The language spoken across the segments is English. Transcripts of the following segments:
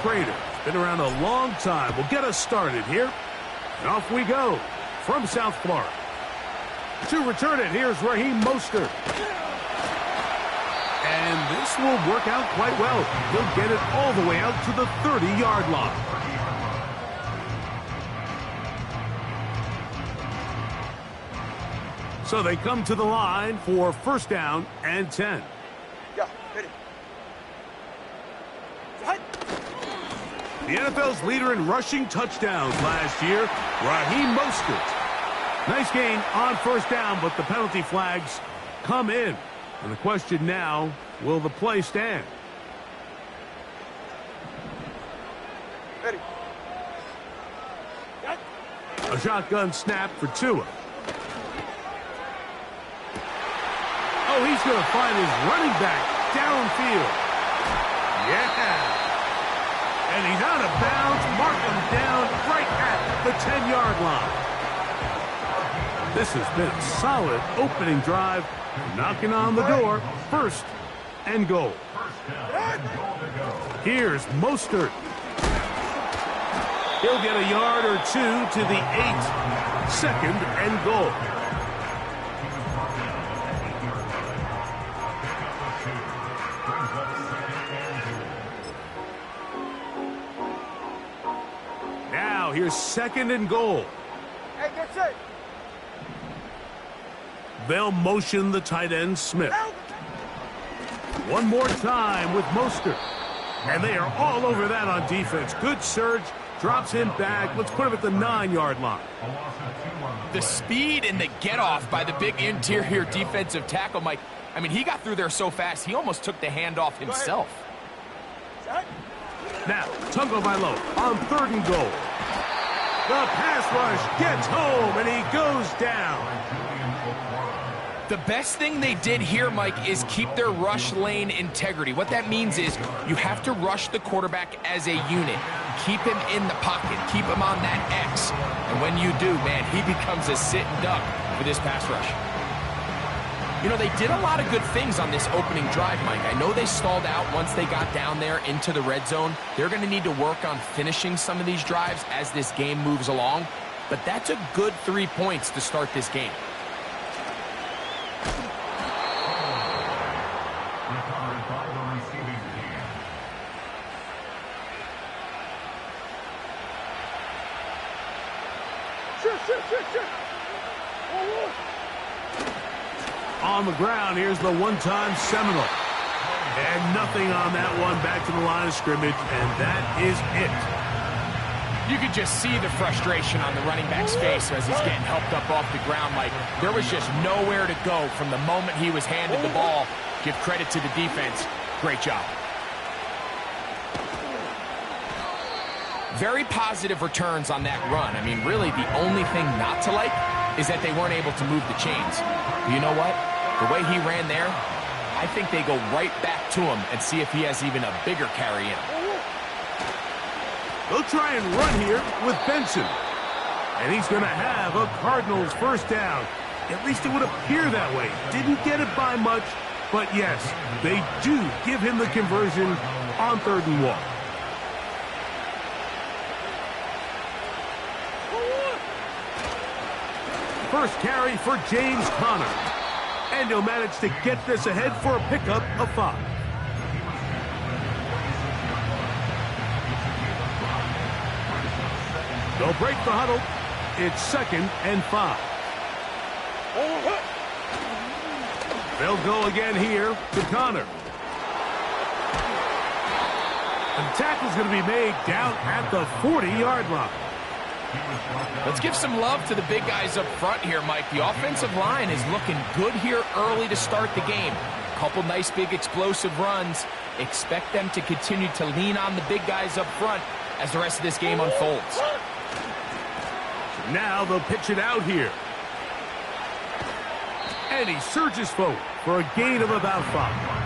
Prater. Been around a long time. Will get us started here. And off we go from South Florida. To return it, here's Raheem Mostert. And this will work out quite well. He'll get it all the way out to the 30-yard line. So they come to the line for first down and 10. Yeah, hit it. The NFL's leader in rushing touchdowns last year, Raheem Mostert. Nice gain on first down, but the penalty flags come in. And the question now, will the play stand? Ready. A shotgun snap for Tua. Oh, he's going to find his running back downfield. Yeah. And he's out of bounds. Mark him down right at the 10-yard line. This has been a solid opening drive. Knocking on the door. First and goal. Here's Mostert. He'll get a yard or two to the 8. Second and goal. Now here's second and goal. Hey, get set. They'll motion the tight end, Smith. One more time with Mostert. And they are all over that on defense. Good surge. Drops him back. Let's put him at the 9-yard line. The speed and the get-off by the big interior defensive tackle, Mike. I mean, he got through there so fast, he almost took the handoff himself. Now, Tagovailoa on third and goal. The pass rush gets home, and he goes down. The best thing they did here, Mike, is keep their rush lane integrity. What that means is you have to rush the quarterback as a unit. Keep him in the pocket. Keep him on that X. And when you do, man, he becomes a sitting duck for this pass rush. You know, they did a lot of good things on this opening drive, Mike. I know they stalled out once they got down there into the red zone. They're going to need to work on finishing some of these drives as this game moves along. But that's a good 3 points to start this game. On the ground, here's the one-time Seminole. And nothing on that one. Back to the line of scrimmage, and that is it. You could just see the frustration on the running back's face as he's getting helped up off the ground. Like, there was just nowhere to go from the moment he was handed the ball. Give credit to the defense. Great job. Very positive returns on that run. I mean, really, the only thing not to like is that they weren't able to move the chains. But you know what? The way he ran there, I think they go right back to him and see if he has even a bigger carry in him. They'll try and run here with Benson. And he's going to have a Cardinals first down. At least it would appear that way. Didn't get it by much, but yes, they do give him the conversion on 3rd and 1. First carry for James Conner. And he'll manage to get this ahead for a pickup of 5. They'll break the huddle. It's 2nd and 5. They'll go again here to Conner. And the tackle's going to be made down at the 40-yard line. Let's give some love to the big guys up front here, Mike. The offensive line is looking good here early to start the game. A couple nice big explosive runs. Expect them to continue to lean on the big guys up front as the rest of this game unfolds. Now they'll pitch it out here. And he surges forward for a gain of about 5.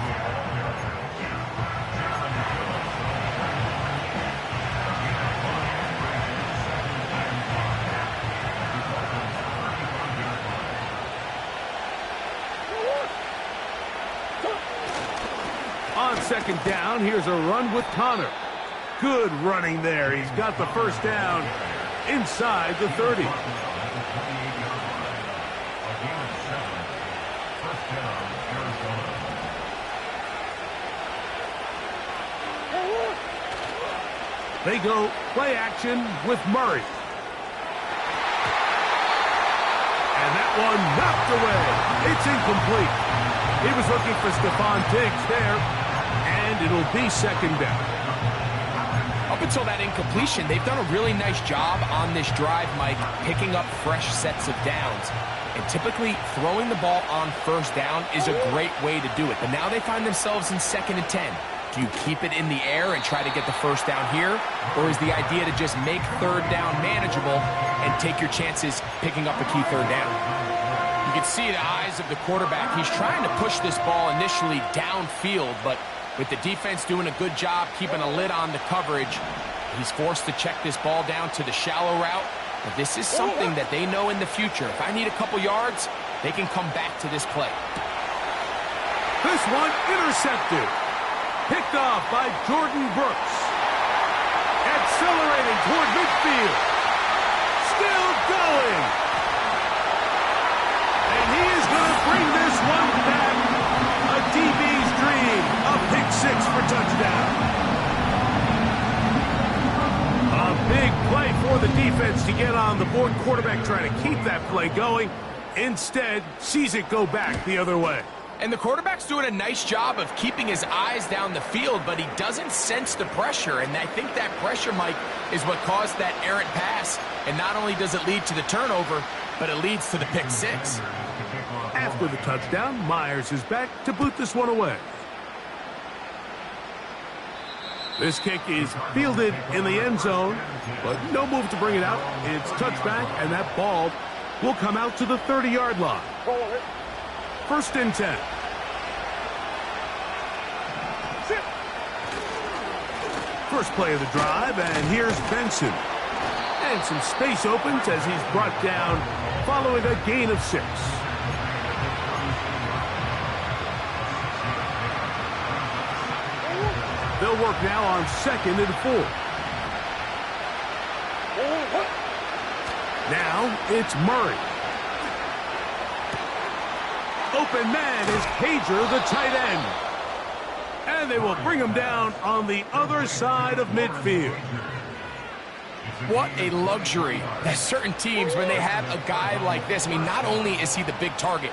On 2nd down, here's a run with Conner. Good running there. He's got the first down inside the 30. They go play action with Murray. And that one knocked away. It's incomplete. He was looking for Stephon Diggs there, and it'll be second down. Up until that incompletion, they've done a really nice job on this drive, Mike, picking up fresh sets of downs. And typically, throwing the ball on first down is a great way to do it. But now they find themselves in 2nd and 10. Do you keep it in the air and try to get the first down here? Or is the idea to just make third down manageable and take your chances picking up a key third down? You can see the eyes of the quarterback. He's trying to push this ball initially downfield, but with the defense doing a good job keeping a lid on the coverage, he's forced to check this ball down to the shallow route. But this is something that they know in the future. If I need a couple yards, they can come back to this play. This one intercepted. Picked off by Jordan Brooks. Accelerating toward midfield. Still going. And he is going to bring this one back. A DB's dream. A pick six for touchdown. A big play for the defense to get on the board. Quarterback trying to keep that play going. Instead, sees it go back the other way. And the quarterback's doing a nice job of keeping his eyes down the field, but he doesn't sense the pressure. And I think that pressure, Mike, is what caused that errant pass. And not only does it lead to the turnover, but it leads to the pick six. After the touchdown, Myers is back to boot this one away. This kick is fielded in the end zone, but no move to bring it out. It's touchback, and that ball will come out to the 30-yard line. 1st and 10. First play of the drive, and here's Benson. And some space opens as he's brought down following a gain of 6. They'll work now on 2nd and 4. Now it's Murray. Open man is Pager, the tight end. And they will bring him down on the other side of midfield. What a luxury that certain teams, when they have a guy like this, I mean, not only is he the big target,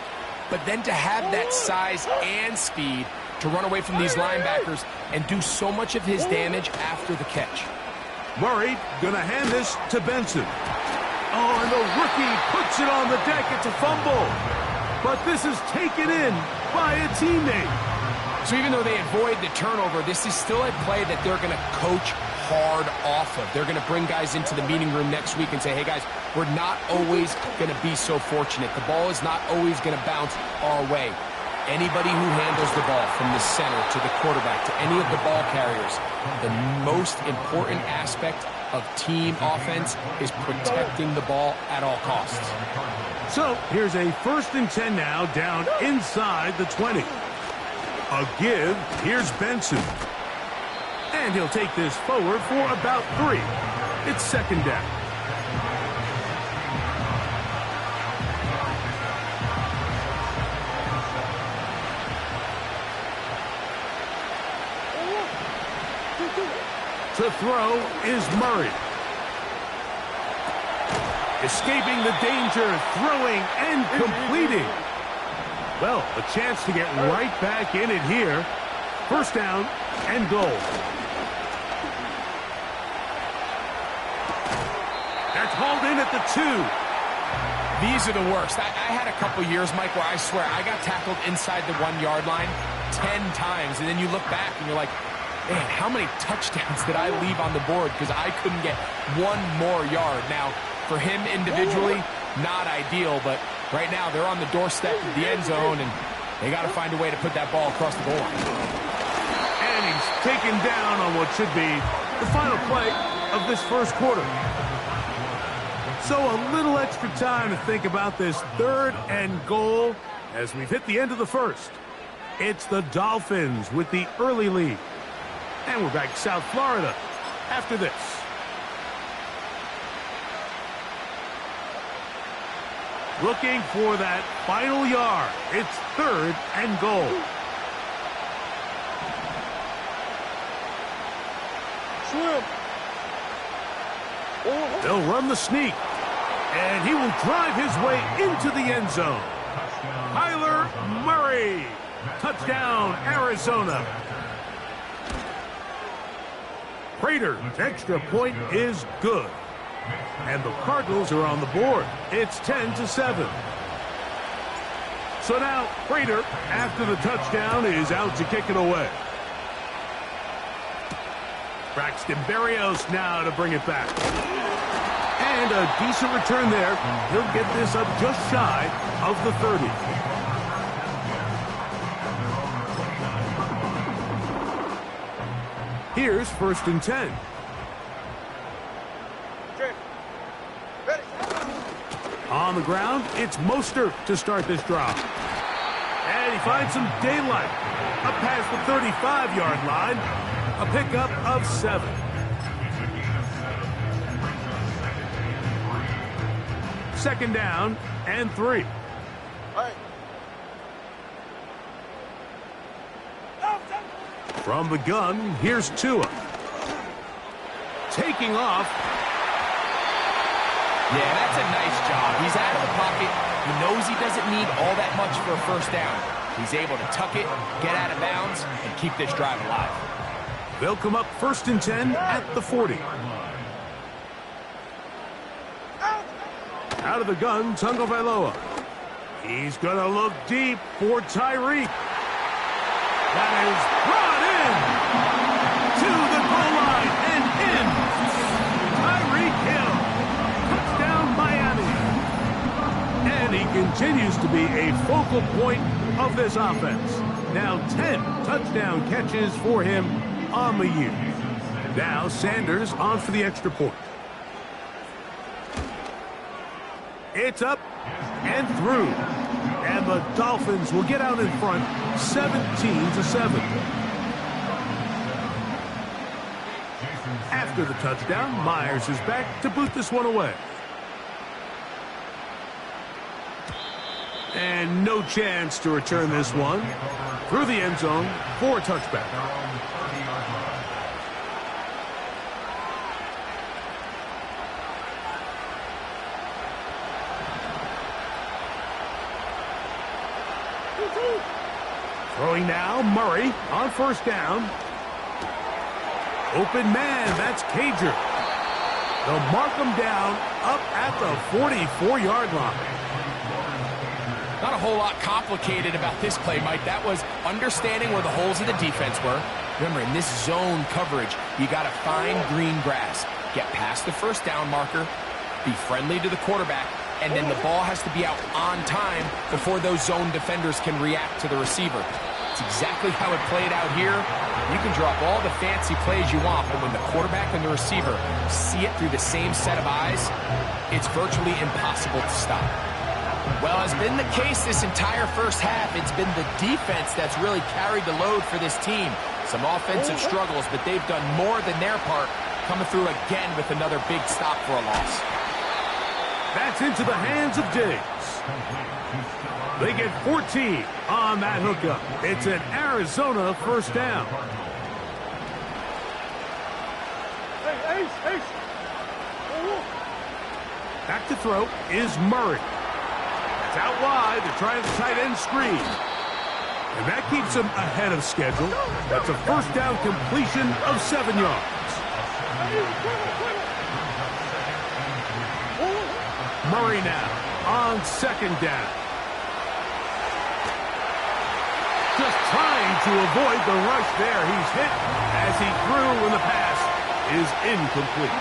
but then to have that size and speed to run away from these linebackers and do so much of his damage after the catch. Murray gonna hand this to Benson. Oh, and the rookie puts it on the deck. It's a fumble. But this is taken in by a teammate. So even though they avoid the turnover, this is still a play that they're going to coach hard off of. They're going to bring guys into the meeting room next week and say, hey, guys, we're not always going to be so fortunate. The ball is not always going to bounce our way. Anybody who handles the ball from the center to the quarterback to any of the ball carriers, the most important aspect of team offense is protecting the ball at all costs. So here's a 1st and 10 now, down inside the 20. A give. Here's Benson. And he'll take this forward for about 3. It's 2nd down. To throw is Murray. Escaping the danger, throwing and completing. Well, a chance to get right back in it here. 1st down and goal. That's hauled in at the 2. These are the worst. I had a couple years, Mike, where I swear I got tackled inside the 1-yard line 10 times. And then you look back and you're like, man, how many touchdowns did I leave on the board because I couldn't get one more yard? Now, for him individually, not ideal, but right now they're on the doorstep of the end zone, and they got to find a way to put that ball across the goal line. And he's taken down on what should be the final play of this 1st quarter. So a little extra time to think about this 3rd and goal as we've hit the end of the 1st. It's the Dolphins with the early lead. And we're back to South Florida. after this. Looking for that final yard. It's 3rd and goal. Swim. They'll run the sneak. And he will drive his way into the end zone. Kyler Murray. Touchdown, Arizona. Prater's extra point is good. And the Cardinals are on the board. It's 10-7. So now Prater, after the touchdown, is out to kick it away. Braxton Berrios now to bring it back. And a decent return there. He'll get this up just shy of the 30. Here's 1st and 10. On the ground, it's Mostert to start this drive. And he finds some daylight. Up past the 35-yard line. A pickup of 7. Second down and 3. From the gun, here's Tua. Taking off. Yeah, that's a nice job. He's out of the pocket. He knows he doesn't need all that much for a first down. He's able to tuck it, get out of bounds, and keep this drive alive. They'll come up 1st and 10 at the 40. Out of the gun, Tagovailoa. He's going to look deep for Tyreek. That is brought in to the goal line and in. Tyreek Hill. Touchdown, Miami. And he continues to be a focal point of this offense. Now 10 touchdown catches for him on the year. Now Sanders on for the extra point. It's up and through. And the Dolphins will get out in front 17-7. After the touchdown, Myers is back to boot this one away. And no chance to return this one through the end zone for a touchback. Throwing now, Murray on 1st down. Open man, that's Cager. They'll mark him down up at the 44-yard line. Not a whole lot complicated about this play, Mike. That was understanding where the holes of the defense were. Remember, in this zone coverage, you got to find green grass. Get past the 1st down marker, be friendly to the quarterback, and then the ball has to be out on time before those zone defenders can react to the receiver. It's exactly how it played out here. You can drop all the fancy plays you want, but when the quarterback and the receiver see it through the same set of eyes, it's virtually impossible to stop. Well, as been the case this entire first half, it's been the defense that's really carried the load for this team. Some offensive struggles, but they've done more than their part, coming through again with another big stop for a loss. That's into the hands of Diggs. They get 14 on that hookup. It's an Arizona 1st down. Back to throw is Murray. It's out wide. They're trying the tight end screen. And that keeps him ahead of schedule. That's a 1st down completion of 7 yards. Murray now on 2nd down. Just trying to avoid the rush there. He's hit as he threw when the pass is incomplete.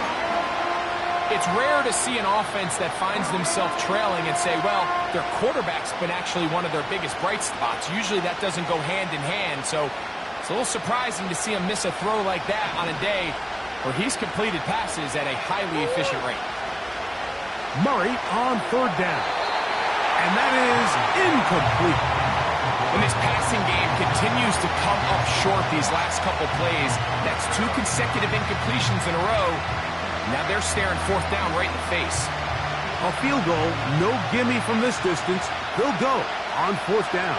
It's rare to see an offense that finds themselves trailing and say, well, their quarterback's been actually one of their biggest bright spots. Usually that doesn't go hand in hand, so it's a little surprising to see him miss a throw like that on a day where he's completed passes at a highly efficient rate. Murray on 3rd down. And that is incomplete. And this passing game continues to come up short these last couple plays. That's 2 consecutive incompletions in a row. Now they're staring 4th down right in the face. A field goal, no gimme from this distance. They'll go on 4th down.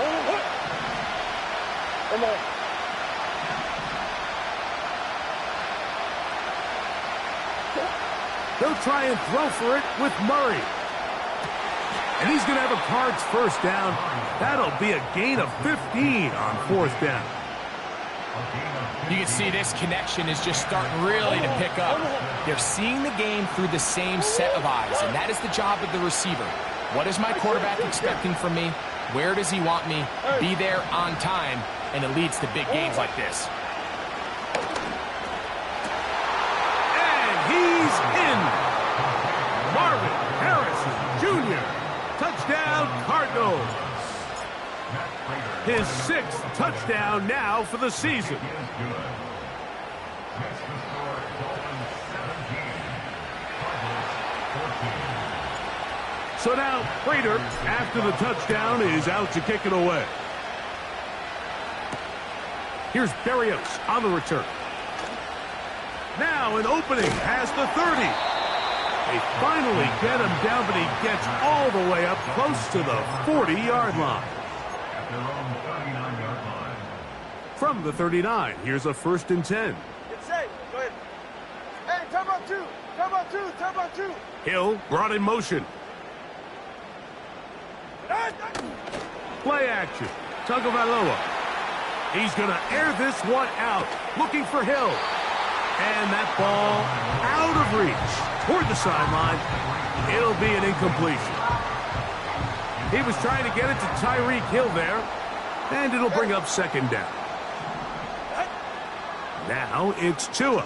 They'll try and throw for it with Murray. And he's going to have a Cards first down. That'll be a gain of 15 on 4th down. You can see this connection is just starting really to pick up. They're seeing the game through the same set of eyes, and that is the job of the receiver. What is my quarterback expecting from me? Where does he want me? Be there on time, and it leads to big gains like this. And he's in. Marvin Harrison Jr. Touchdown, Cardinals. His 6th touchdown now for the season. So now, Prater, after the touchdown, is out to kick it away. Here's Berrios on the return. Now an opening past the 30. They finally get him down, but he gets all the way up close to the 40-yard line. From the 39, here's a 1st and 10. Get safe. Go ahead. Hey, time out 2. Time out 2. Time out 2. Hill brought in motion. Play action. Tagovailoa. He's going to air this one out. Looking for Hill. And that ball out of reach. Toward the sideline. It'll be an incompletion. He was trying to get it to Tyreek Hill there. And it'll bring up 2nd down. Now it's Tua.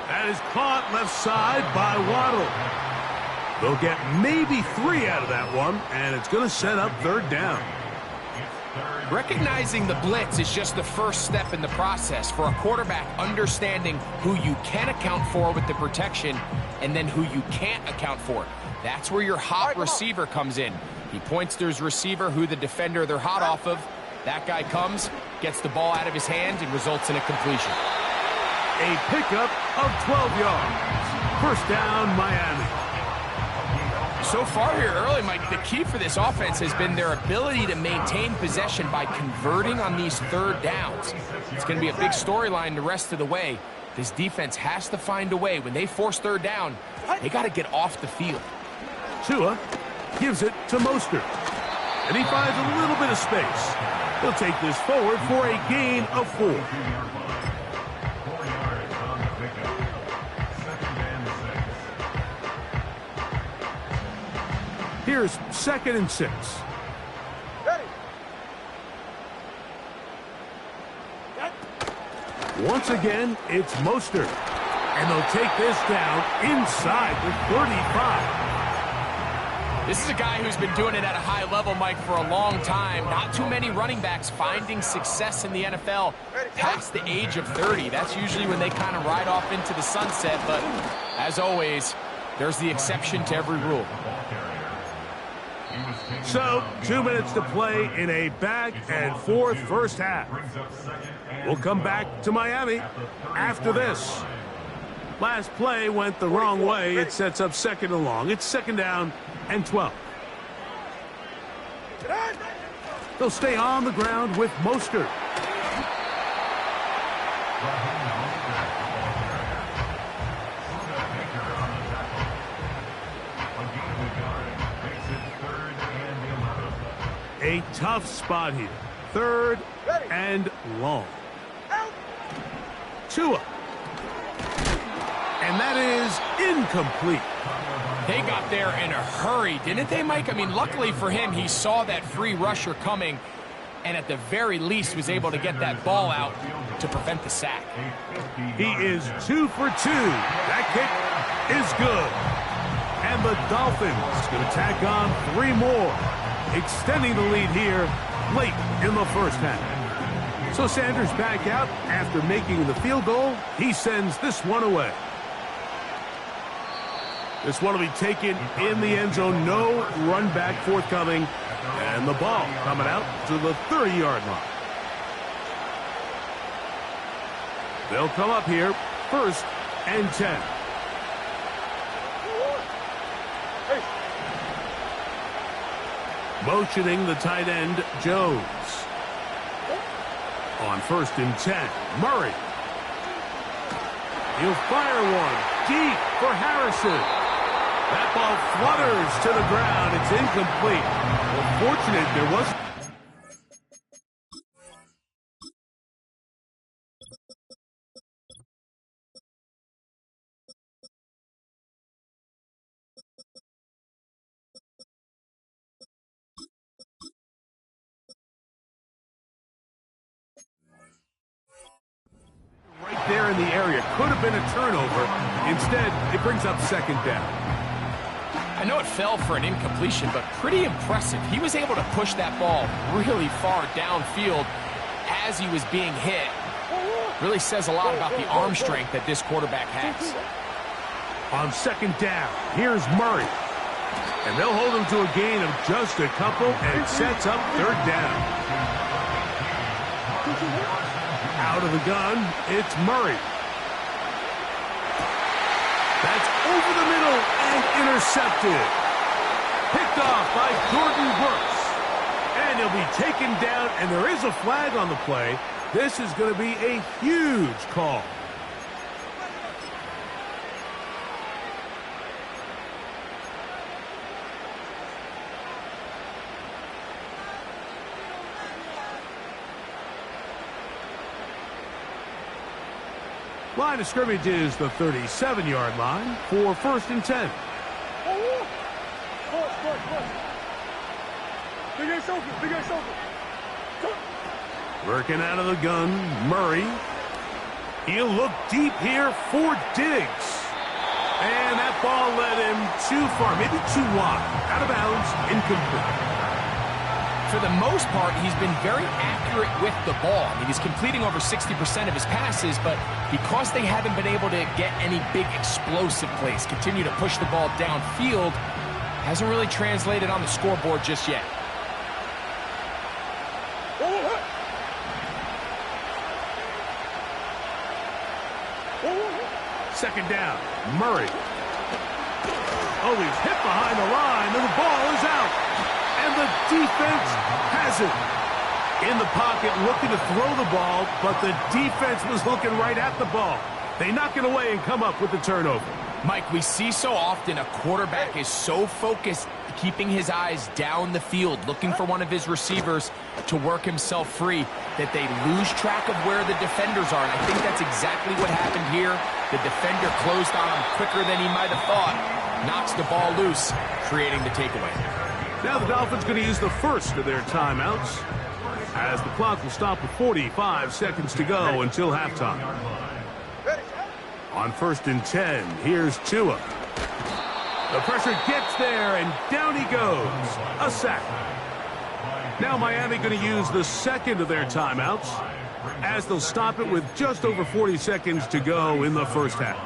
That is caught left side by Waddle. They'll get maybe 3 out of that one, and it's going to set up 3rd down. Recognizing the blitz is just the first step in the process for a quarterback understanding who you can account for with the protection and then who you can't account for. That's where your hot receiver comes in. He points to his receiver, who the defender they're hot off of. That guy comes, gets the ball out of his hands, and results in a completion. A pickup of 12 yards. 1st down, Miami. So far here early, Mike, the key for this offense has been their ability to maintain possession by converting on these 3rd downs. It's going to be a big storyline the rest of the way. This defense has to find a way. When they force 3rd down, they got to get off the field. Tua gives it to Mostert. And he finds a little bit of space. He'll take this forward for a gain of 4. Here's 2nd and 6. Ready. Once again, it's Mostert. And they'll take this down inside the 35. This is a guy who's been doing it at a high level, Mike, for a long time. Not too many running backs finding success in the NFL past the age of 30. That's usually when they kind of ride off into the sunset. But as always, there's the exception to every rule. So, 2 minutes to play in a back-and-forth first half. We'll come back to Miami after this. Last play went the wrong way. It sets up 2nd and long. It's 2nd down and 12. They'll stay on the ground with Mostert. A tough spot here. 3rd and long. Tua. And that is incomplete. They got there in a hurry, didn't they, Mike? I mean, luckily for him, he saw that free rusher coming and at the very least was able to get that ball out to prevent the sack. He is 2 for 2. That kick is good. And the Dolphins going to tack on 3 more, extending the lead here late in the first half. So Sanders back out after making the field goal. He sends this one away. This one will be taken in the end zone. No run back forthcoming. And the ball coming out to the 30-yard line. They'll come up here, 1st and 10. Motioning the tight end, Jones. On 1st and 10, Murray. He'll fire one deep for Harrison. That ball flutters to the ground. It's incomplete. Well, fortunate there was... Right there in the area. Could have been a turnover. Instead, it brings up 2nd down. I know it fell for an incompletion, but pretty impressive. He was able to push that ball really far downfield as he was being hit. Really says a lot about the arm strength that this quarterback has. On 2nd down, here's Murray. And they'll hold him to a gain of just a couple, and it sets up 3rd down. Out of the gun, it's Murray. That's over the middle and intercepted. Picked off by Jordan Brooks. And he'll be taken down, and there is a flag on the play. This is going to be a huge call. Line of scrimmage is the 37-yard line for 1st and 10. Working out of the gun, Murray. He'll look deep here for Diggs. And that ball led him too far, maybe too wide. Out of bounds, incomplete. For the most part, he's been very accurate with the ball. I mean, he's completing over 60% of his passes, but because they haven't been able to get any big explosive plays, continue to push the ball downfield, hasn't really translated on the scoreboard just yet. Second down, Murray. Oh, he's hit behind the line, and the ball is out. And the defense has it. In the pocket, looking to throw the ball, but the defense was looking right at the ball. They knock it away and come up with the turnover. Mike, we see so often a quarterback is so focused, keeping his eyes down the field, looking for one of his receivers to work himself free, that they lose track of where the defenders are. And I think that's exactly what happened here. The defender closed on him quicker than he might have thought, knocks the ball loose, creating the takeaway. Now the Dolphins going to use the first of their timeouts, as the clock will stop with 45 seconds to go until halftime. On 1st and 10, here's Tua. The pressure gets there, and down he goes. A sack. Now Miami going to use the second of their timeouts, as they'll stop it with just over 40 seconds to go in the first half.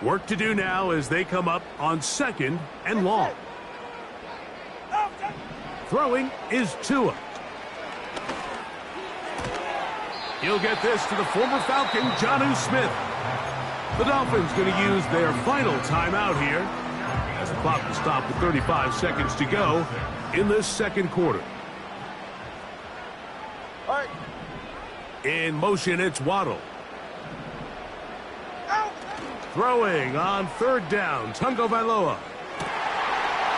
Work to do now as they come up on 2nd and long. Throwing is Tua. He'll get this to the former Falcon, Jonnu Smith. The Dolphins going to use their final timeout here, as the clock will stop with 35 seconds to go in this second quarter. In motion, it's Waddle. Throwing on 3rd down, Tungo Bailoa.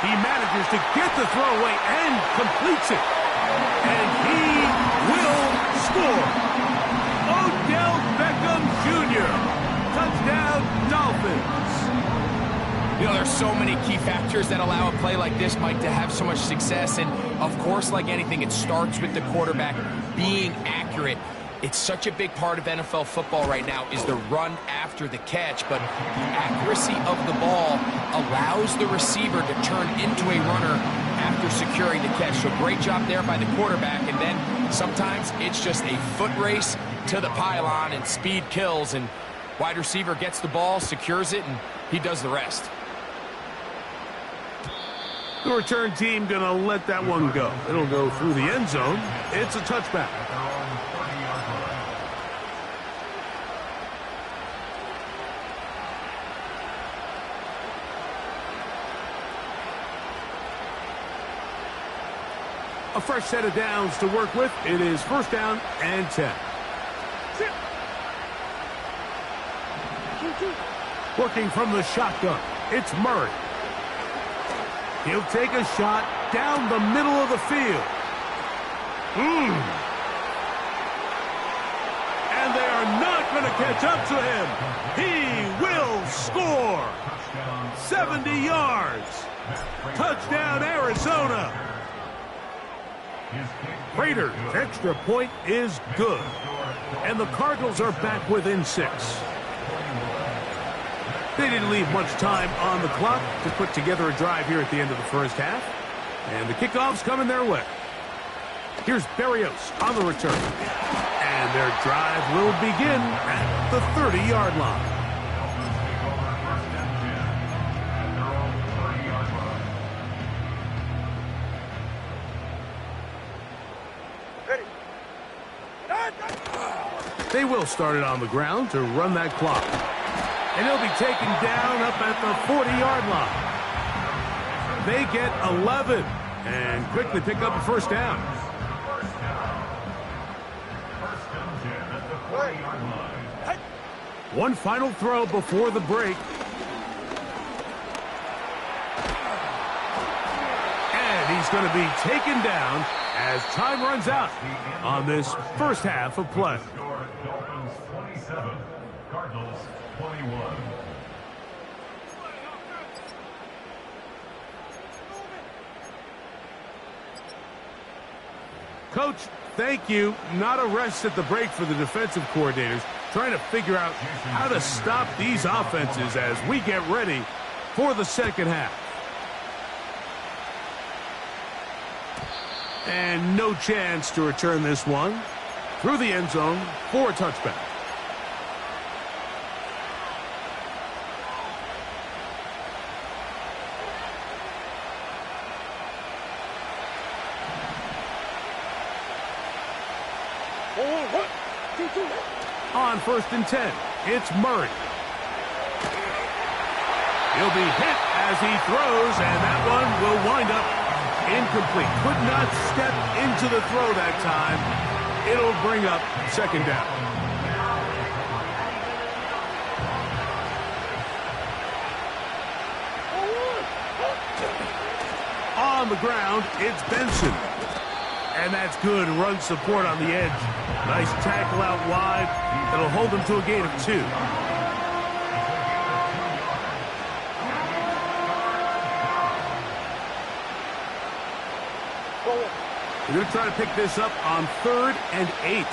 He manages to get the throw away and completes it. And he will score. Odell Beckham Jr. Touchdown, Dolphins. You know, there's so many key factors that allow a play like this, Mike, to have so much success. And, of course, like anything, it starts with the quarterback being accurate. It's such a big part of NFL football right now is the run after the catch, but the accuracy of the ball allows the receiver to turn into a runner after securing the catch. So great job there by the quarterback, and then Sometimes it's just a foot race to the pylon and speed kills, and wide receiver gets the ball, secures it, and he does the rest. The return team going to let that one go. It'll go through the end zone. It's a touchback. A fresh set of downs to work with. It is first down and 10. Working from the shotgun, it's Murray. He'll take a shot down the middle of the field. And they are not going to catch up to him. He will score. 70 yards. Touchdown, Arizona. Raiders' extra point is good. And the Cardinals are back within 6. They didn't leave much time on the clock to put together a drive here at the end of the first half. And the kickoff's coming their way. Here's Berrios on the return. And their drive will begin at the 30-yard line. They will start it on the ground to run that clock. And he'll be taken down up at the 40-yard line. They get 11 and quickly pick up a first down. One final throw before the break. And he's going to be taken down as time runs out on this first half of play. Dolphins 27, Cardinals 21. Coach, thank you. Not a rest at the break for the defensive coordinators, trying to figure out how to stop these offenses as we get ready for the second half. And no chance to return this one through the end zone for a touchback. On 1st and 10, it's Murray. He'll be hit as he throws, and that one will wind up incomplete. Could not step into the throw that time. It'll bring up second down. On the ground, it's Benson. And that's good run support on the edge. Nice tackle out wide. That'll hold them to a gain of 2. We're going to try to pick this up on 3rd and 8.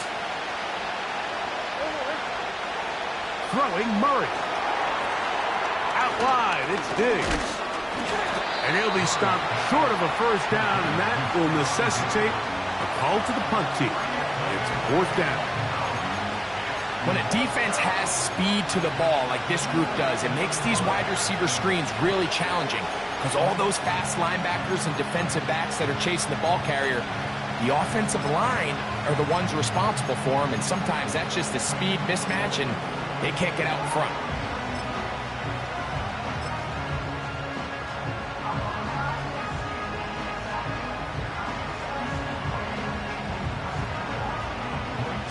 Throwing Murray. Out wide, it's Diggs. And he'll be stopped short of a first down, and that will necessitate a call to the punt team. It's 4th down. When a defense has speed to the ball like this group does, it makes these wide receiver screens really challenging because all those fast linebackers and defensive backs that are chasing the ball carrier, the offensive line are the ones responsible for them, and sometimes that's just a speed mismatch, and they can't get out in front.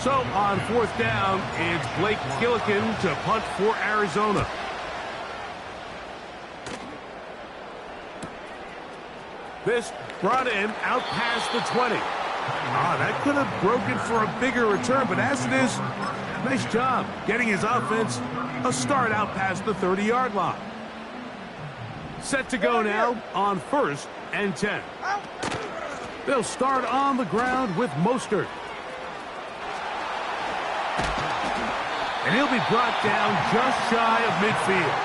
So on 4th down, it's Blake Gillikin to punt for Arizona. This brought him out past the 20. That could have broken for a bigger return, but as it is, nice job getting his offense a start out past the 30-yard line. Set to go now on 1st and 10. They'll start on the ground with Mostert. And he'll be brought down just shy of midfield.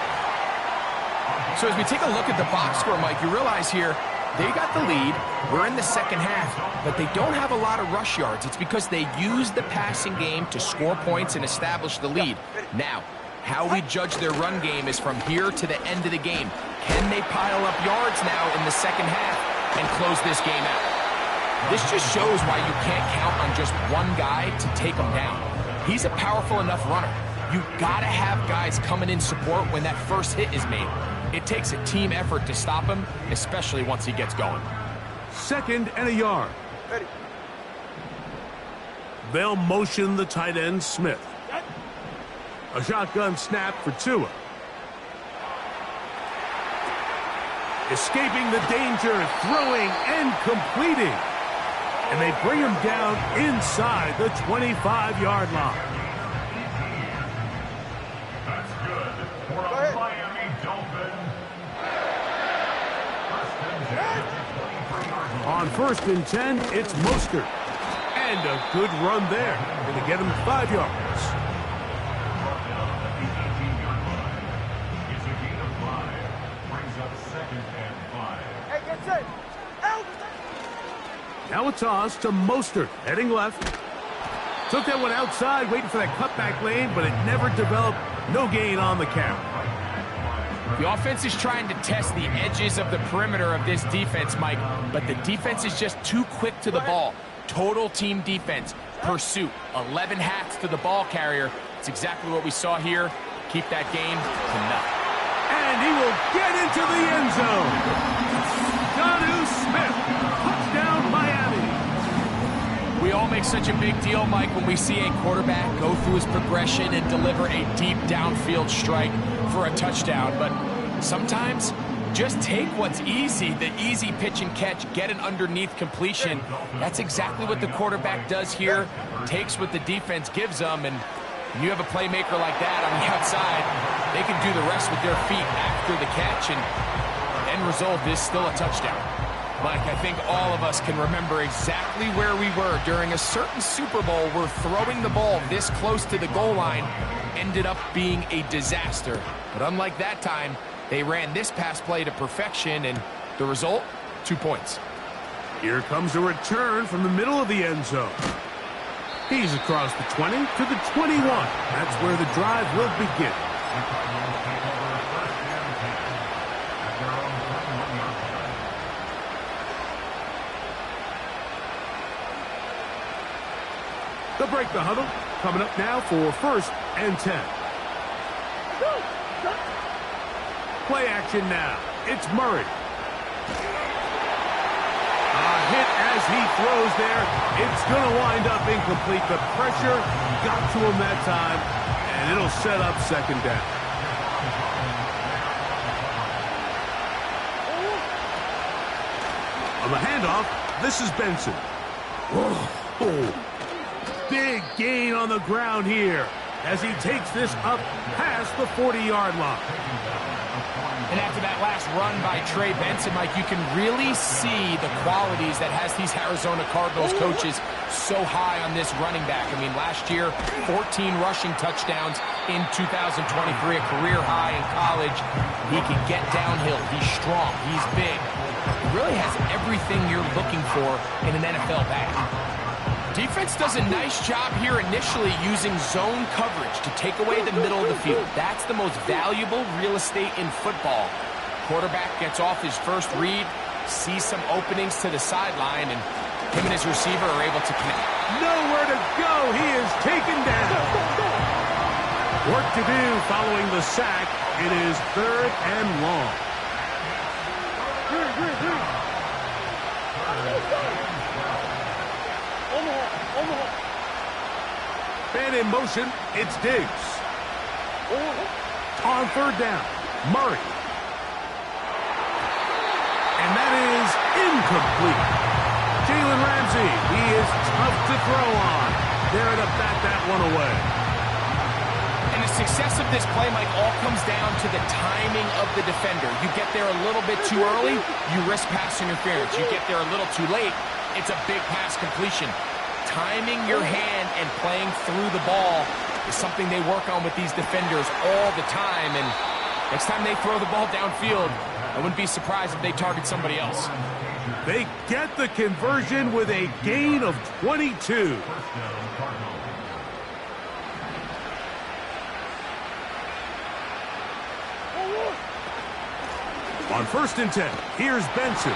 So as we take a look at the box score, Mike, you realize here They got the lead. We're in the second half, but they don't have a lot of rush yards. It's because they use the passing game to score points and establish the lead. Now, how we judge their run game is from here to the end of the game. Can they pile up yards now in the second half and close this game out? This just shows why you can't count on just one guy to take him down. He's a powerful enough runner. You gotta have guys coming in support when that first hit is made. It takes a team effort to stop him, especially once he gets going. 2nd and a yard. Ready. They'll motion the tight end, Smith. A shotgun snap for Tua. Escaping the danger, throwing and completing. And they bring him down inside the 25-yard line. That's good for a Miami Dolphin. On 1st and 10, it's Mostert. And a good run there. Going to get him 5 yards. It's a gain of 5. Brings up 2nd and 5. Hey, get set. Out. Now a toss to Mostert, heading left. Took that one outside, waiting for that cutback lane, but it never developed. No gain on the carry. The offense is trying to test the edges of the perimeter of this defense, Mike, but the defense is just too quick to the ball. Total team defense, pursuit, 11 hats to the ball carrier. It's exactly what we saw here. Keep that game to nothing. And he will get into the end zone. Jonnu Smith, touchdown Miami. We all make such a big deal, Mike, when we see a quarterback go through his progression and deliver a deep downfield strike for a touchdown. But sometimes, just take what's easy, the easy pitch and catch, get an underneath completion. That's exactly what the quarterback does here. Takes what the defense gives them, and you have a playmaker like that on the outside, they can do the rest with their feet after the catch, and end result is still a touchdown. Mike, I think all of us can remember exactly where we were during a certain Super Bowl where throwing the ball this close to the goal line ended up being a disaster. But unlike that time, they ran this pass play to perfection, and the result, 2 points. Here comes a return from the middle of the end zone. He's across the 20 to the 21. That's where the drive will begin. They'll break the huddle. Coming up now for 1st and 10. Play action now. It's Murray. A hit as he throws there. It's going to wind up incomplete. The pressure got to him that time, and it'll set up 2nd down. On the handoff, this is Benson. Oh. Big gain on the ground here as he takes this up past the 40-yard line. And after that last run by Trey Benson, Mike, you can really see the qualities that has these Arizona Cardinals coaches so high on this running back. I mean, last year, 14 rushing touchdowns in 2023, a career high in college. He can get downhill. He's strong. He's big. He really has everything you're looking for in an NFL back. Defense does a nice job here initially using zone coverage to take away the middle of the field. That's the most valuable real estate in football. Quarterback gets off his first read, sees some openings to the sideline, and him and his receiver are able to connect. Nowhere to go. He is taken down. Work to do following the sack. It is 3rd and long. Man in motion, it's Diggs. On 3rd down, Murray. And that is incomplete. Jalen Ramsey, he is tough to throw on. There to bat that one away. And the success of this play, Mike, all comes down to the timing of the defender. You get there a little bit too early, you risk pass interference. You get there a little too late, it's a big pass completion. Timing your hand and playing through the ball is something they work on with these defenders all the time. And next time they throw the ball downfield, I wouldn't be surprised if they target somebody else. They get the conversion with a gain of 22. On 1st and 10, here's Benson.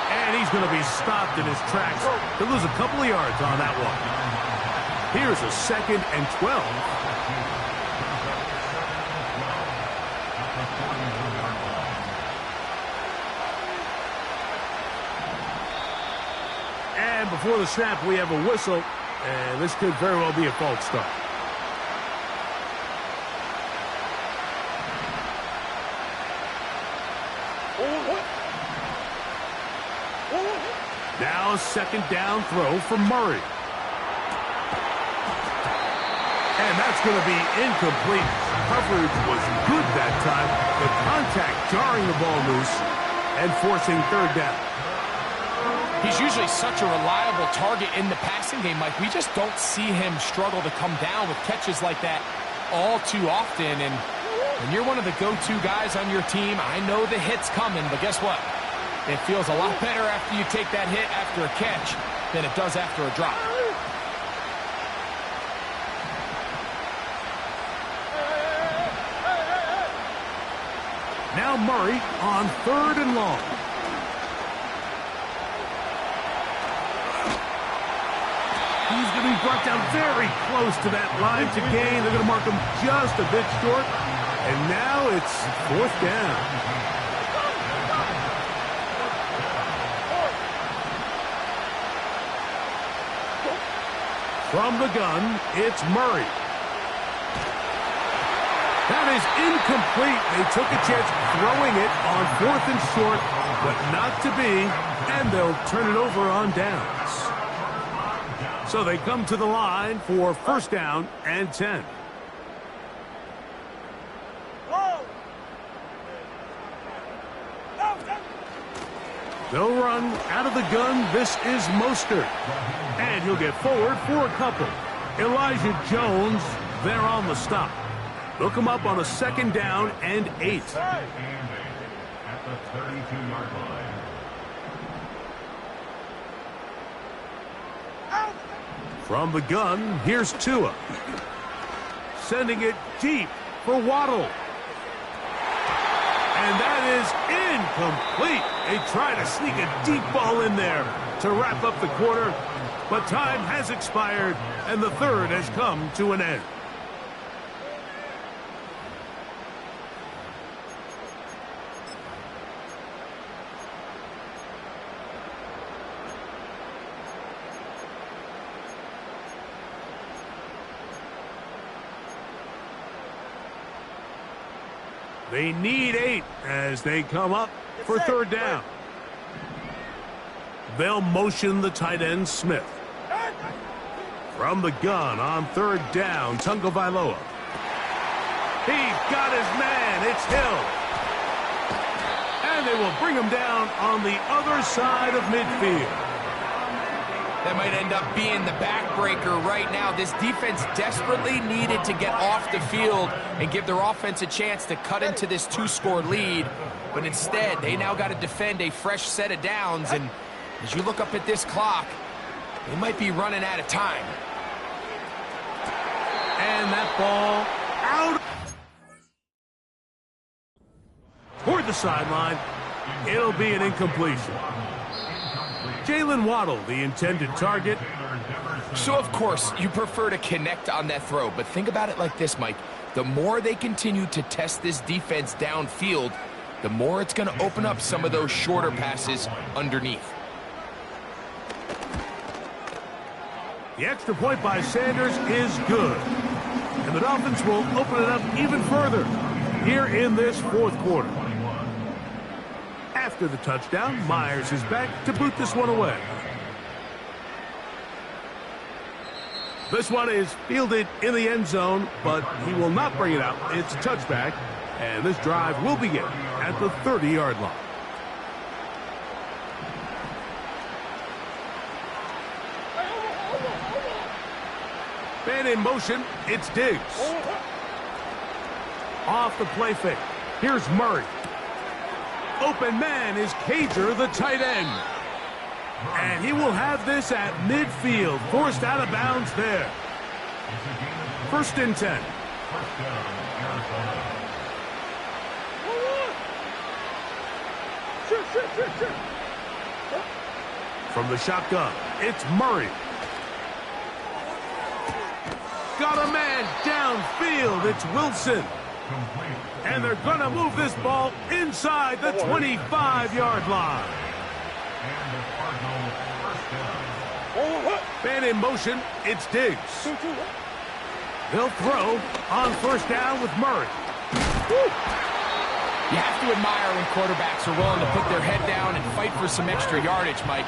And he's going to be stopped in his tracks. He'll lose a couple of yards on that one. Here's a 2nd and 12. And before the snap, we have a whistle. And this could very well be a false start. Now 2nd down throw for Murray. And that's going to be incomplete. Coverage was good that time. The contact jarring the ball loose and forcing 3rd down. He's usually such a reliable target in the passing game, Mike. We just don't see him struggle to come down with catches like that all too often. And when you're one of the go-to guys on your team, I know the hit's coming, but guess what? It feels a lot better after you take that hit after a catch than it does after a drop. Now Murray on 3rd and long. He's going to be brought down very close to that line to gain. They're going to mark him just a bit short. And now it's 4th down. From the gun, it's Murray. That is incomplete. They took a chance throwing it on 4th and short, but not to be, and they'll turn it over on downs. So they come to the line for 1st down and 10. They'll run out of the gun. This is Mostert. And he'll get forward for a couple. Elijah Jones, they're on the stop. They'll come up on a 2nd down and 8. At the 32-yard line. From the gun, here's Tua. Sending it deep for Waddle. And that is incomplete. They try to sneak a deep ball in there to wrap up the quarter, but time has expired, and the 3rd has come to an end. They need 8 as they come up for 3rd down. They'll motion the tight end, Smith. From the gun on 3rd down, Tagovailoa. He's got his man. It's Hill. And they will bring him down on the other side of midfield. That might end up being the backbreaker right now. This defense desperately needed to get off the field and give their offense a chance to cut into this 2-score lead. But instead, they now got to defend a fresh set of downs. And as you look up at this clock, they might be running out of time. And that ball out toward the sideline. It'll be an incompletion. Jalen Waddle, the intended target. So, of course, you prefer to connect on that throw, but think about it like this, Mike. The more they continue to test this defense downfield, the more it's going to open up some of those shorter passes underneath. The extra point by Sanders is good. And the Dolphins will open it up even further here in this 4th quarter. After the touchdown, Myers is back to boot this one away. This one is fielded in the end zone, but he will not bring it out. It's a touchback, and this drive will begin at the 30-yard line. Man in motion, it's Diggs. Off the play fake. Here's Murray. Open man is Cager, the tight end. And he will have this at midfield, forced out of bounds there. 1st and 10. From the shotgun, it's Murray. Got a man downfield. It's Wilson. And they're going to move this ball inside the 25-yard line. Man in motion, it's Diggs. They'll throw on 1st down with Murray. You have to admire when quarterbacks are willing to put their head down and fight for some extra yardage, Mike.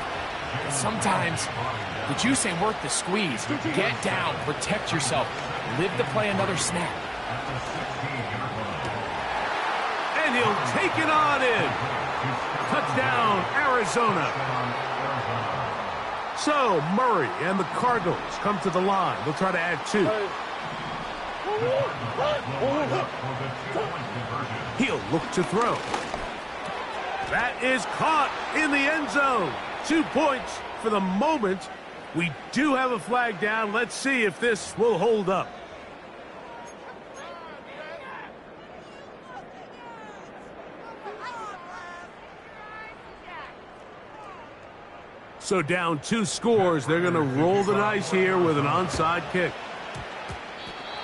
But sometimes the juice ain't worth the squeeze. Get down, protect yourself, live to play another snap. And he'll take it on in. Touchdown, Arizona. So Murray and the Cardinals come to the line. They'll try to add 2. He'll look to throw. That is caught in the end zone. 2 points for the moment. We do have a flag down. Let's see if this will hold up. So down 2 scores. They're going to roll the dice here with an onside kick.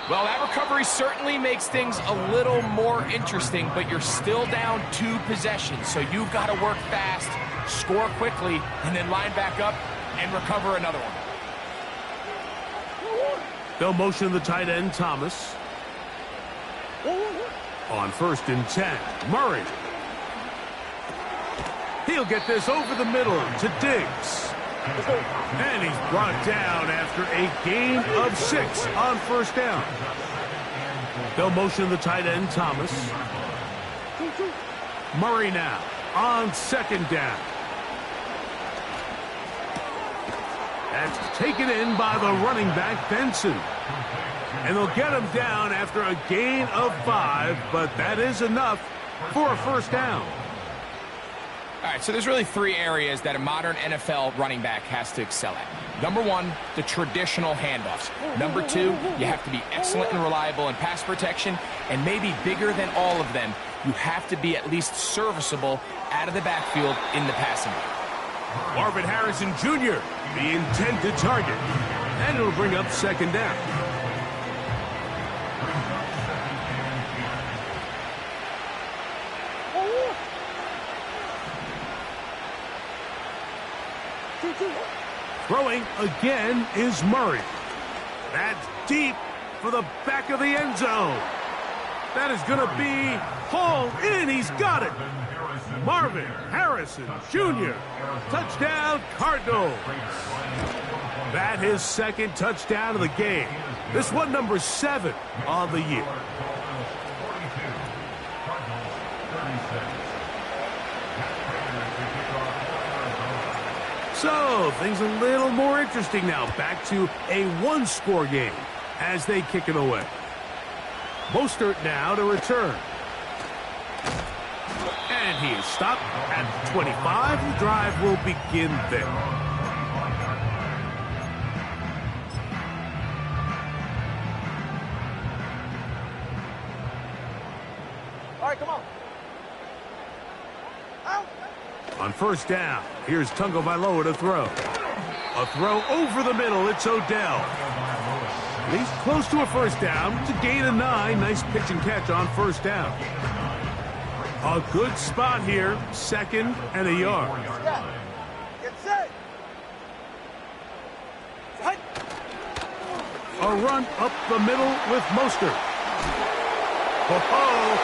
Well, that recovery certainly makes things a little more interesting, but you're still down 2 possessions, so you've got to work fast, score quickly, and then line back up and recover another one. They'll motion the tight end, Thomas. On 1st and 10, Murray. He'll get this over the middle to Diggs. And he's brought down after a gain of 6 on 1st down. They'll motion the tight end, Thomas. Murray now on 2nd down. That's taken in by the running back, Benson. And they'll get him down after a gain of 5, but that is enough for a 1st down. All right, so there's really 3 areas that a modern NFL running back has to excel at. Number 1, the traditional handoffs. Number 2, you have to be excellent and reliable in pass protection. And maybe bigger than all of them, you have to be at least serviceable out of the backfield in the passing game. Marvin Harrison Jr., the intended target. And it'll bring up 2nd down. Throwing again is Murray. That's deep for the back of the end zone. That is going to be hauled in. He's got it. Marvin Harrison Jr. Touchdown, Cardinals. That his 2nd touchdown of the game. This one number 7 on the year. So, things a little more interesting now. Back to a 1-score game as they kick it away. Mostert now to return. And he is stopped at 25. The drive will begin there. All right, come on. Out. On 1st down, here's Tungo Vailoa to throw. A throw over the middle, it's Odell. He's close to a 1st down. It's a gain of 9. Nice pitch and catch on 1st down. A good spot here, 2nd and a yard. Get set. Hut. A run up the middle with Mostert. Oh,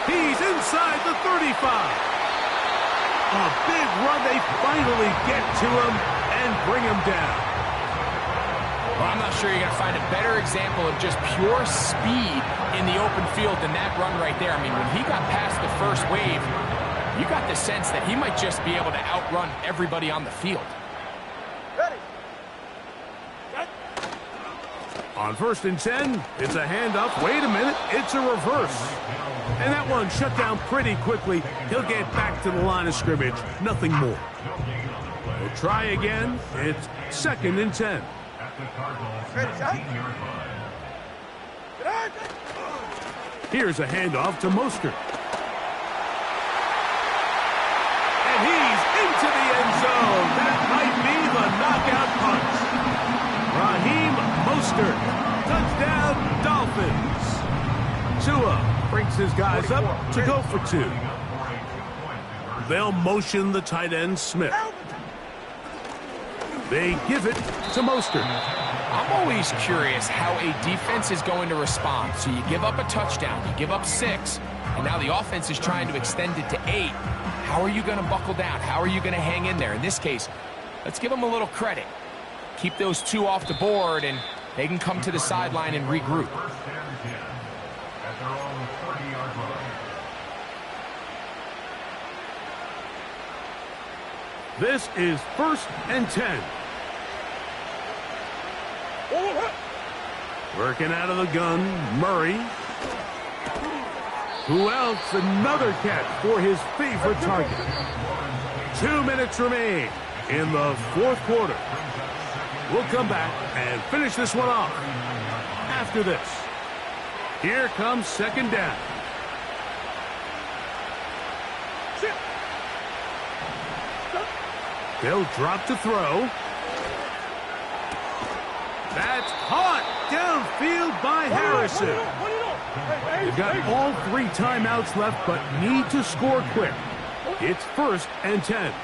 he's inside the 35. A big run. They finally get to him and bring him down. Well, I'm not sure you're going to find a better example of just pure speed in the open field than that run right there. I mean, when he got past the first wave, you got the sense that he might just be able to outrun everybody on the field. Ready. On 1st and 10, it's a handoff. Wait a minute, it's a reverse. And that one shut down pretty quickly. He'll get back to the line of scrimmage. Nothing more. We'll try again. It's 2nd and 10. Here's a handoff to Mostert. And he's into the end zone. That might be the knockout punch. Raheem Mostert. Touchdown, Dolphins. Tua brings his guys up to go for 2. They'll motion the tight end, Smith. They give it to Mostert. I'm always curious how a defense is going to respond. So you give up a touchdown, you give up 6, and now the offense is trying to extend it to 8. How are you going to buckle down? How are you going to hang in there? In this case, let's give them a little credit. Keep those 2 off the board, and they can come to the sideline and regroup. This is 1st and 10. Working out of the gun, Murray. Who else? Another catch for his favorite target. 2 minutes remain in the 4th quarter. We'll come back and finish this one off after this. Here comes 2nd down. They'll drop to throw. That's caught downfield by Harrison. They've got all 3 timeouts left, but need to score quick. It's 1st and 10.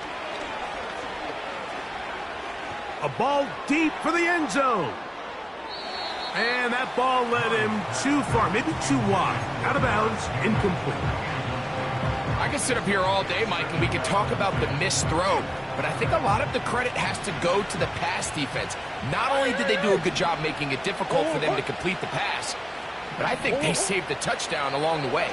A ball deep for the end zone. And that ball led him too far, maybe too wide. Out of bounds, incomplete. I can sit up here all day, Mike, and we can talk about the missed throw, but I think a lot of the credit has to go to the pass defense. Not only did they do a good job making it difficult for them to complete the pass, but I think they saved the touchdown along the way.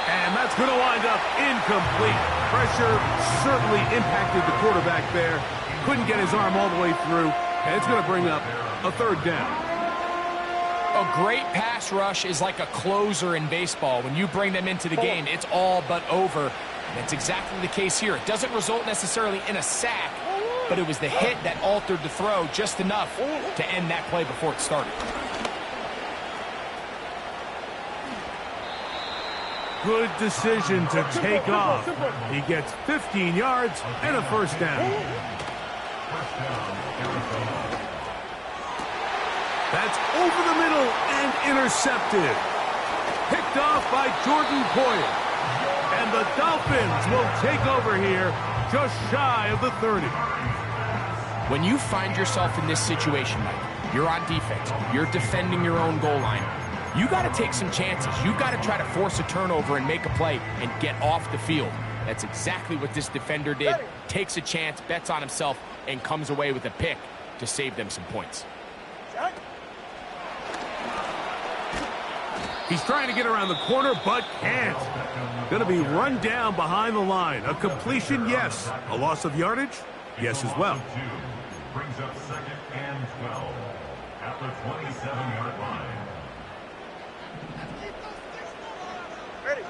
And that's going to wind up incomplete. Pressure certainly impacted the quarterback there. Couldn't get his arm all the way through, and it's going to bring up a 3rd down. A great pass rush is like a closer in baseball. When you bring them into the game, it's all but over. And that's exactly the case here. It doesn't result necessarily in a sack, but it was the hit that altered the throw just enough to end that play before it started. Good decision to take off. He gets 15 yards and a 1st down. That's over the middle and intercepted. Picked off by Jordan Poyer. And the Dolphins will take over here just shy of the 30. When you find yourself in this situation, Mike, you're on defense, you're defending your own goal line, you got to take some chances. You got to try to force a turnover and make a play and get off the field. That's exactly what this defender did. Takes a chance, bets on himself, and comes away with a pick to save them some points. He's trying to get around the corner, but can't. Going to be run down behind the line. A completion, yes. A loss of yardage, yes as well. Brings up 2nd and 12 at the 27-yard line. Ready.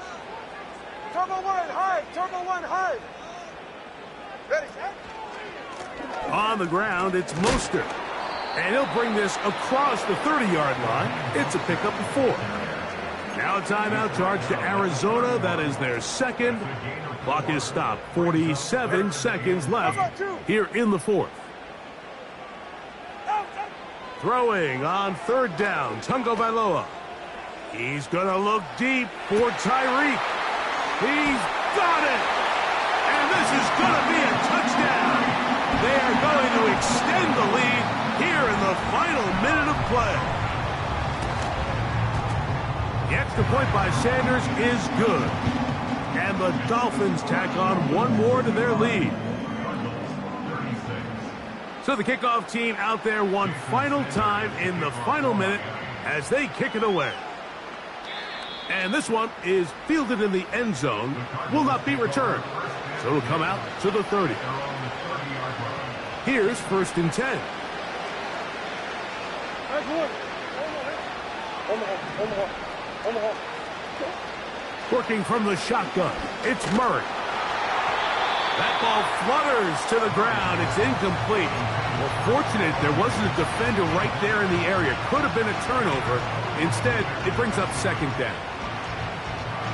Turbo 1, high. Turbo 1, high. Ready. On the ground, it's Mostert. And he'll bring this across the 30-yard line. It's a pickup of 4. Now a timeout charge to Arizona. That is their 2nd. Clock is stopped. 47 seconds left here in the 4th. Throwing on 3rd down, Tungo Vailoa. He's going to look deep for Tyreek. He's got it. And this is going to be a touchdown. They are going to extend the lead here in the final minute of play. The extra point by Sanders is good. And the Dolphins tack on one more to their lead. So the kickoff team out there one final time in the final minute as they kick it away. And this one is fielded in the end zone, will not be returned. So it'll come out to the 30. Here's 1st and 10. Working from the shotgun, it's Murray. That ball flutters to the ground. It's incomplete. Well, fortunate there wasn't a defender right there in the area. Could have been a turnover. Instead, it brings up second down.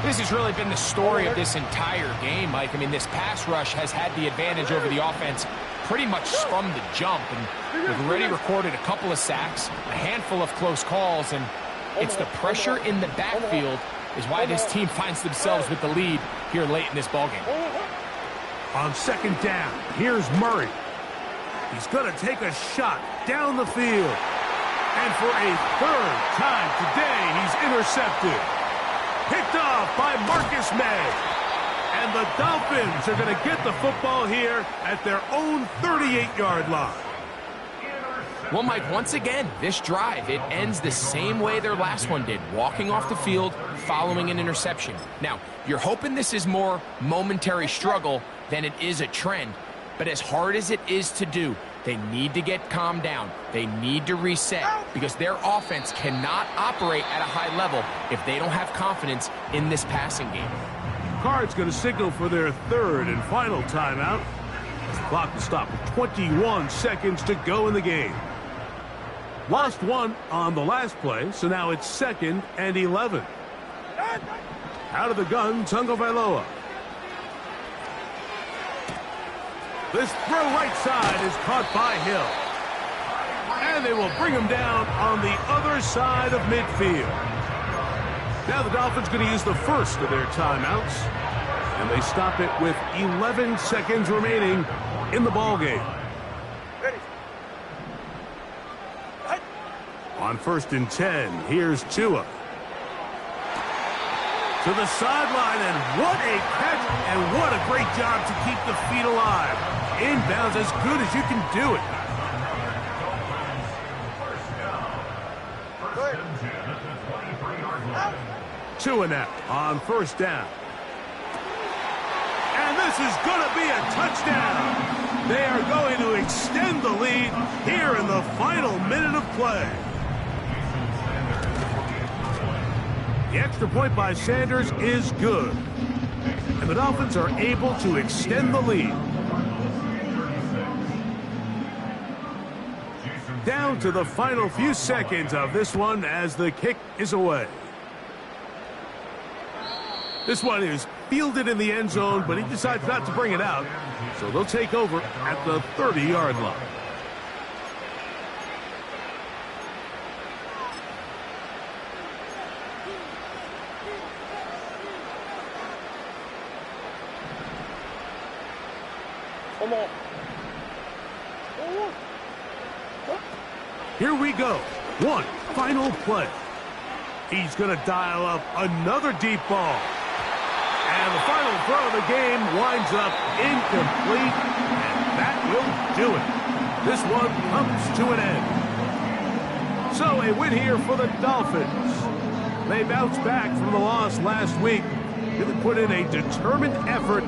This has really been the story of this entire game, Mike. I mean, this pass rush has had the advantage over the offense pretty much from the jump. And they've already recorded a couple of sacks, a handful of close calls, and it's the pressure in the backfield is why this team finds themselves with the lead here late in this ballgame. On second down, here's Murray. He's going to take a shot down the field. And for a third time today, he's intercepted. Picked off by Marcus May. And the Dolphins are going to get the football here at their own 38-yard line. Well, Mike, once again, this drive, it ends the same way their last one did, walking off the field following an interception. Now, you're hoping this is more momentary struggle than it is a trend, but as hard as it is to do, they need to get calmed down. They need to reset because their offense cannot operate at a high level if they don't have confidence in this passing game. Card's going to signal for their third and final timeout. The clock will stop with 21 seconds to go in the game. Lost one on the last play, so now it's 2nd and 11. Out of the gun, Tagovailoa. This throw right side is caught by Hill. And they will bring him down on the other side of midfield. Now the Dolphins going to use the first of their timeouts. And they stop it with 11 seconds remaining in the ballgame. On 1st and 10, here's Tua. To the sideline, and what a catch, and what a great job to keep the feet alive. Inbounds as good as you can do it. Tua now on 1st down. And this is going to be a touchdown. They are going to extend the lead here in the final minute of play. The extra point by Sanders is good. And the Dolphins are able to extend the lead. Down to the final few seconds of this one as the kick is away. This one is fielded in the end zone, but he decides not to bring it out. So they'll take over at the 30-yard line. Here we go. One final play. He's going to dial up another deep ball. And the final throw of the game winds up incomplete. And that will do it. This one comes to an end. So a win here for the Dolphins. They bounced back from the loss last week. Really put in a determined effort